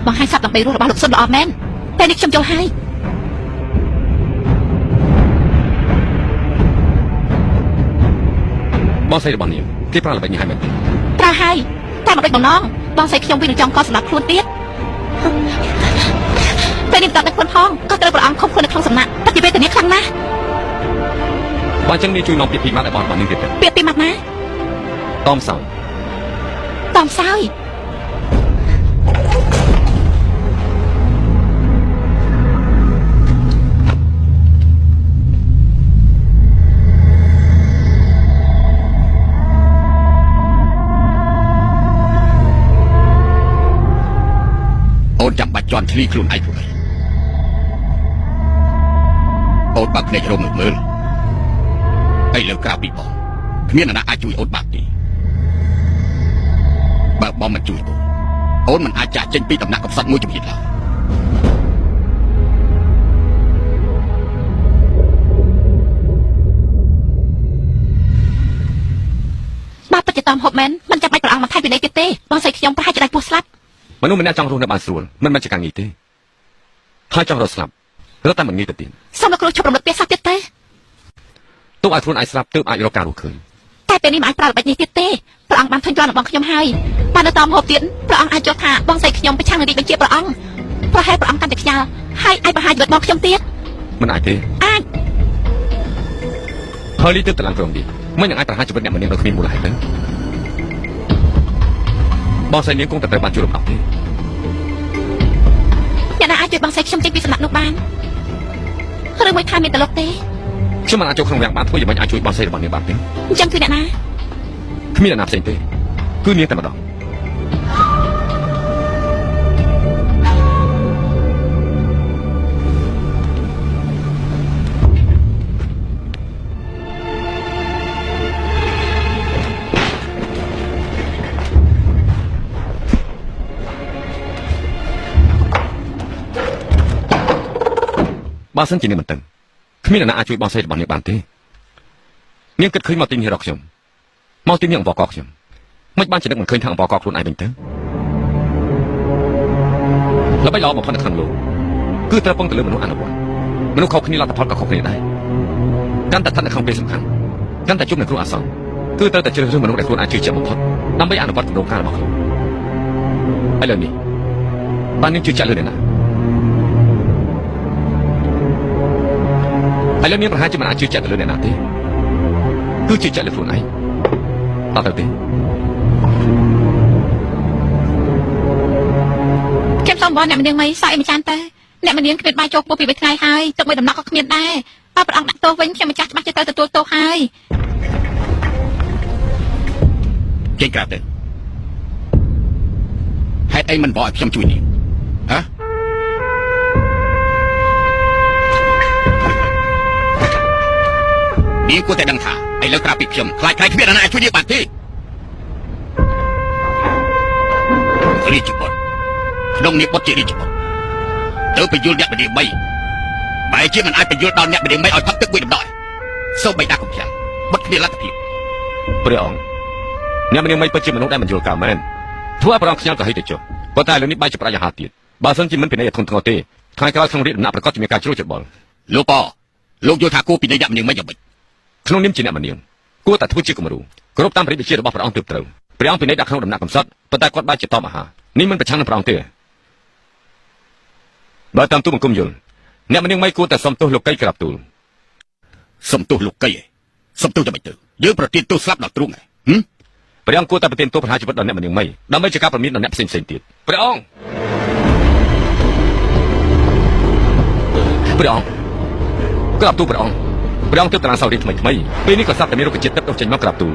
បងហើយសាប់ដើម្បីរស់របស់លោកសុនល្អមែនតែនេះខ្ញុំចូលហើយបងស្រីរបស់នាងគេប្រើល្បិចនេះហើយមែនទេប្រើហើយតែមកដូចបំណងបងស្រីខ្ញុំវិញនឹងចង់កសម្រាប់ខ្លួនទៀតពេលនេះតើតែខ្លួនផងក៏ត្រូវព្រះអង្គខំខ្លួននៅក្នុងសំណាក់តែជាវេទនាខ្លាំងណាស់បើអញ្ចឹងនាងជួយនាំពាក្យពីម៉ាត់ឲ្យបងនាងទៀតពាក្យពីម៉ាត់ណាតមសោយតមសោយអូនចាំបាច់ជន់ឆ្លីខ្លួនឯងធ្វើអូនបាក់ភ្នែករមមើលឥឡូវក្រៅពីបងគ្មានអ្នកណាអាចជួយអូនបានទេបើបងមិនជួយអូនមិនអាចចាក់ចេញពីដំណាក់កំសត់មួយជំហានឡើយបើពិតជាតាមហូបមែនមិនចាំបាច់ព្រះអង្គមកថែពីនេះទៀតទេបងស្រីខ្ញុំប្រហែលជាដាច់ពោះស្លាប់មនុស្សម្នាក់ចង់រស់នៅបានស្រួលមិនមែនជាការងាយទេហើយចង់រត់ស្លាប់រត់តែមិនងាយទៅទៀតសូមលោកគ្រូជប់រំលឹកពាក្យសោះទៀតទេទោះឲ្យខ្លួនឯងស្លាប់ទើបអាចរកការរស់ឃើញតែពេលនេះមិនអាចប្រើល្បិចនេះទៀតទេព្រះអង្គបានធុញទ្រាន់របស់ខ្ញុំហើយបាននៅតាមហូបទៀតព្រះអង្គអាចចោទថាបងស្រីខ្ញុំប្រឆាំងនឹងរាជបញ្ជាព្រះអង្គប្រហែលព្រះអង្គកាន់តែខ្ញាល់ហើយអាចបរិហាជីវិតបងខ្ញុំទៀតមិនអាចទេអាចហើយលីទៅតឡើងក្រុមនេះមិននឹងអាចប្រហារជីវិតអ្នកម្នាក់នៅគ្មានមូលហេតុទេបងស្រីនាងគង់តែត្រូវបានជួយរំដោះទេអ្នកណាអាចជួយបងស្រីខ្ញុំចេញពីសំណាក់នោះបានឬមួយថាមានតលុកទេខ្ញុំមិនអាចចូលក្នុងវាំងបានធ្វើយ៉ាងម៉េចអាចជួយបងស្រីរបស់នាងបានទេអញ្ចឹងគឺអ្នកណាគ្មានអ្នកណាផ្សេងទេគឺនាងតែម្ដងបើសិនជានាងមិនតឹងគ្មានអ្នកណាអាចជួយបងស្រីរបស់នាងបានទេនាងគិតឃើញមកទីនេះរកខ្ញុំមកទីនេះអង្វរកខ្ញុំមិនបានជានឹកមិនឃើញថាអង្វរកខ្លួនឯងវិញទៅល្បិចល្អបំផុតនៅក្នុងលោកគឺត្រូវពឹងទៅលើមនុស្សអនុវត្តមនុស្សខុសគ្នាលទ្ធផលក៏ខុសគ្នាដែរកាន់តែស្ថិតនៅក្នុងពេលសំខាន់កាន់តែជួបនឹងគ្រោះអាសន្នគឺត្រូវតែជ្រើសរើសមនុស្សដែលខ្លួនអាចជឿជាក់បំផុតដើម្បីអនុវត្តគម្រោងការរបស់ខ្លួនឥឡូវនេះបាននាងជឿជាក់លើអ្នកណាឥឡូវនាងប្រហែលជាមិនអាចជឿជាក់ទៅលើអ្នកណាទេគឺជឿជាក់លើខ្លួនឯងតើទៅទេខ្ញុំសូមបងអ្នកម្នាងមិនសក់អីមិនចានទៅអ្នកម្នាងគ្មានបាយចូលពោះពី3ថ្ងៃហើយទឹកមួយដំណក់ក៏គ្មានដែរបើព្រះអង្គដាក់ទោសវិញខ្ញុំម្ចាស់ច្បាស់ចេះទៅទទួលទោសហើយចេញក្រៅទៅហេតុអីមិនบอกឲ្យខ្ញុំជួយនាងហ៎នាងគួរតែដឹងថាឥឡូវក្រៅពីខ្ញុំខ្លាចខ្លាចគ្មានអ្នកណាជួយនាងបានទេរាជបុត្រក្នុងនាមបុត្រជារាជបុត្រទៅបញ្យល់អ្នកម្នាង3បែរជាមិនអាចបញ្យល់ដល់អ្នកម្នាង3ឲ្យផឹកទឹកមួយដណ្ដប់សូម្បីតែកំភ្លាំងបិទគ្នាលទ្ធភាពព្រះអង្គអ្នកម្នាង3ពិតជាមនុស្សដែលមិនយល់ការមែនធ្វើឲ្យព្រះអង្គខ្ញាល់ក៏ហិតទៅចុះប៉ុន្តែឥឡូវនេះបែរជាប្រាជ្ញាហាទៀតបើសិនជាមិនពិន័យធនធ្ងរទេថ្ងៃក្រោយក្នុងរាជដំណាក់ប្រកាសជាមានការជ្រួលច្របល់លោកប៉លោកយល់ថាគួរពិន័យអ្នកម្នាងមិនយ៉ាងម៉េចក្នុងនាមជាអ្នកម្នាងគួរតែធ្វើជាគំរូគោរពតាមព្រះរាជបញ្ជារបស់ព្រះអង្គទើបត្រូវព្រះអង្គពិន័យដាក់ក្នុងដំណាក់កំសត់ប៉ុន្តែគាត់បែរជាតបអាហារនេះមិនប្រឆាំងនឹងព្រះអង្គទេបើតាមទូបង្គំយល់អ្នកម្នាងមិនគួរតែសុំទោសលោកកៃក្រាបទូលសុំទោសលោកកៃសុំទោសយ៉ាងម៉េចទៅយើងប្រទានទោសស្លាប់ដល់ទ្រូងព្រះអង្គគួរតែប្រទានទោសប្រហារជីវិតដល់អ្នកម្នាងមិនដើម្បីជាការប្រមានដល់អ្នកផ្សេងទៀតព្រះអង្គក្រាបទូលព្រះអង្គទើបតារាងសោរីថ្មីពេលនេះក៏ស្រាប់តែមានរុក្ខជាតិទឹកដុះចេញមកក្រាបទូល